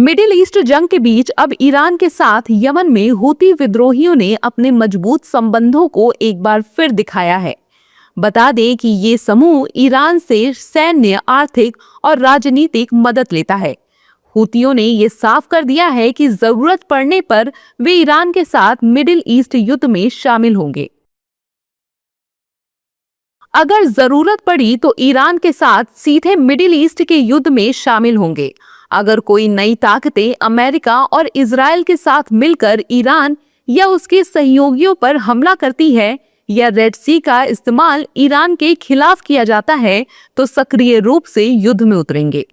Middle east जंग के बीच अब ईरान के साथ यमन में हूती विद्रोहियों ने अपने मजबूत संबंधों को एक बार फिर दिखाया है। बता दें कि ये समूह ईरान से सैन्य, आर्थिक और राजनीतिक मदद लेता है। हूतियों ने ये साफ कर दिया है कि जरूरत पड़ने पर वे ईरान के साथ मिडिल ईस्ट युद्ध में शामिल होंगे। अगर जरूरत पड़ी तो ईरान के साथ सीधे मिडिल ईस्ट के युद्ध में शामिल होंगे। अगर कोई नई ताकतें अमेरिका और इजराइल के साथ मिलकर ईरान या उसके सहयोगियों पर हमला करती है या रेड सी का इस्तेमाल ईरान के खिलाफ किया जाता है तो सक्रिय रूप से युद्ध में उतरेंगे।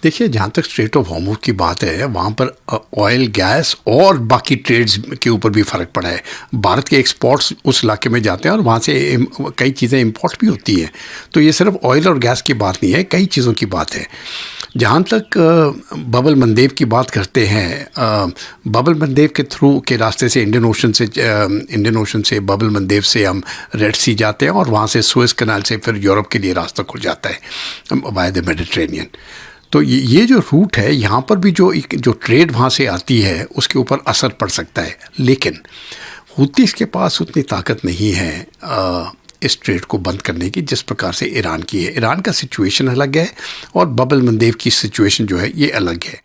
देखिए, जहाँ तक स्ट्रेट ऑफ हॉर्मुज़ की बात है, वहाँ पर ऑयल, गैस और बाकी ट्रेड्स के ऊपर भी फ़र्क पड़ा है। भारत के एक्सपोर्ट्स उस इलाके में जाते हैं और वहाँ से कई चीज़ें इंपोर्ट भी होती हैं। तो ये सिर्फ ऑयल और गैस की बात नहीं है, कई चीज़ों की बात है। जहाँ तक बबल मंदेव की बात करते हैं, बबल मंदेव के थ्रू के रास्ते से इंडियन ओशन से बबल मंदेव से हम रेड सी जाते हैं और वहाँ से सुएज कनाल से फिर यूरोप के लिए रास्ता खुल जाता है बाय द मेडिटेरेनियन। तो ये जो रूट है, यहाँ पर भी जो ट्रेड वहाँ से आती है उसके ऊपर असर पड़ सकता है। लेकिन हूतीस के पास उतनी ताकत नहीं है इस ट्रेड को बंद करने की जिस प्रकार से ईरान की है। ईरान का सिचुएशन अलग है और बबल मंदेव की सिचुएशन जो है ये अलग है।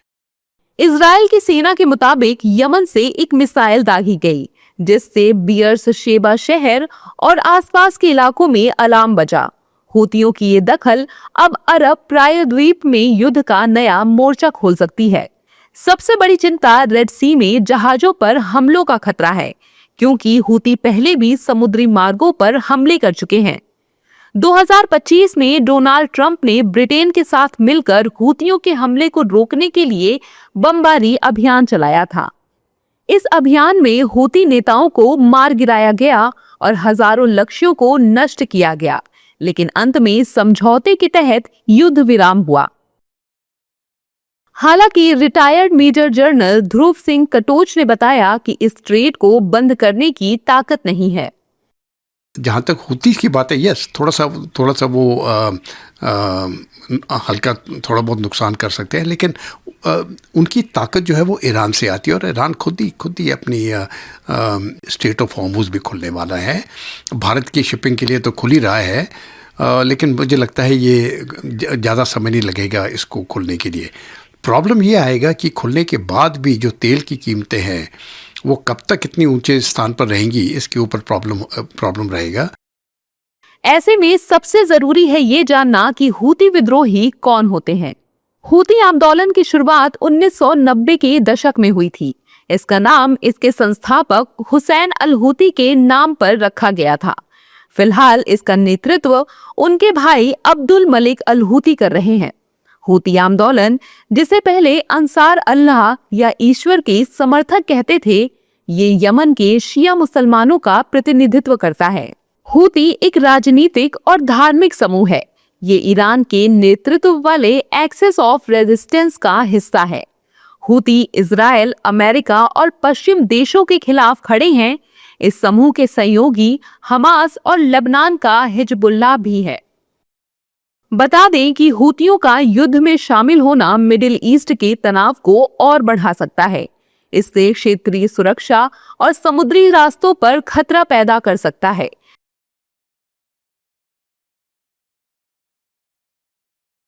इजराइल की सेना के मुताबिक यमन से एक मिसाइल दागी गई जिससे बियर्स शेबा शहर और आसपास के इलाकों में अलार्म बजा। हूतियों की ये दखल अब अरब प्रायद्वीप में युद्ध का नया मोर्चा खोल सकती है। सबसे बड़ी चिंता रेड सी में जहाजों पर हमलों का खतरा है, क्योंकि हूती पहले भी समुद्री मार्गों पर हमले कर चुके हैं। 2025 में डोनाल्ड ट्रंप ने ब्रिटेन के साथ मिलकर हूतियों के हमले को रोकने के लिए बमबारी अभियान चलाया था। इस अभियान में हूती नेताओं को मार गिराया गया और हजारों लक्ष्यों को नष्ट किया गया, लेकिन अंत में समझौते के तहत युद्ध विराम हुआ। हालांकि रिटायर्ड मेजर जनरल ध्रुव सिंह कटोच ने बताया कि इस ट्रेड को बंद करने की ताकत नहीं है। जहाँ तक हूती की बात है, यस, थोड़ा सा वो हल्का थोड़ा बहुत नुकसान कर सकते हैं, लेकिन उनकी ताकत जो है वो ईरान से आती है और ईरान खुद ही अपनी स्ट्रेट ऑफ हॉर्मुज़ भी खुलने वाला है। भारत की शिपिंग के लिए तो खुल ही रहा है, लेकिन मुझे लगता है ये ज़्यादा समय नहीं लगेगा इसको खुलने के लिए। प्रॉब्लम ये आएगा कि खुलने के बाद भी जो तेल की कीमतें हैं वो कब तक इतनी ऊंचे स्थान पर रहेंगी, इसके ऊपर प्रॉब्लम रहेगा। ऐसे में सबसे जरूरी है ये जानना कि हूती विद्रोही कौन होते हैं। हूती आंदोलन की शुरुआत 1990 के दशक में हुई थी। इसका नाम इसके संस्थापक हुसैन अल हूती के नाम पर रखा गया था। फिलहाल इसका नेतृत्व उनके भाई अब्दुल मलिक अल हूती कर रहे हैं। हूती आंदोलन, जिसे पहले अंसार अल्लाह या ईश्वर के समर्थक कहते थे, ये यमन के शिया मुसलमानों का प्रतिनिधित्व करता है। हूती एक राजनीतिक और धार्मिक समूह है। ये ईरान के नेतृत्व वाले एक्सेस ऑफ रेजिस्टेंस का हिस्सा है। हूती इजराइल, अमेरिका और पश्चिम देशों के खिलाफ खड़े हैं। इस समूह के सहयोगी हमास और लेबनान का हिजबुल्लाह भी है। बता दें कि हूतियों का युद्ध में शामिल होना मिडिल ईस्ट के तनाव को और बढ़ा सकता है। इससे क्षेत्रीय सुरक्षा और समुद्री रास्तों पर खतरा पैदा कर सकता है।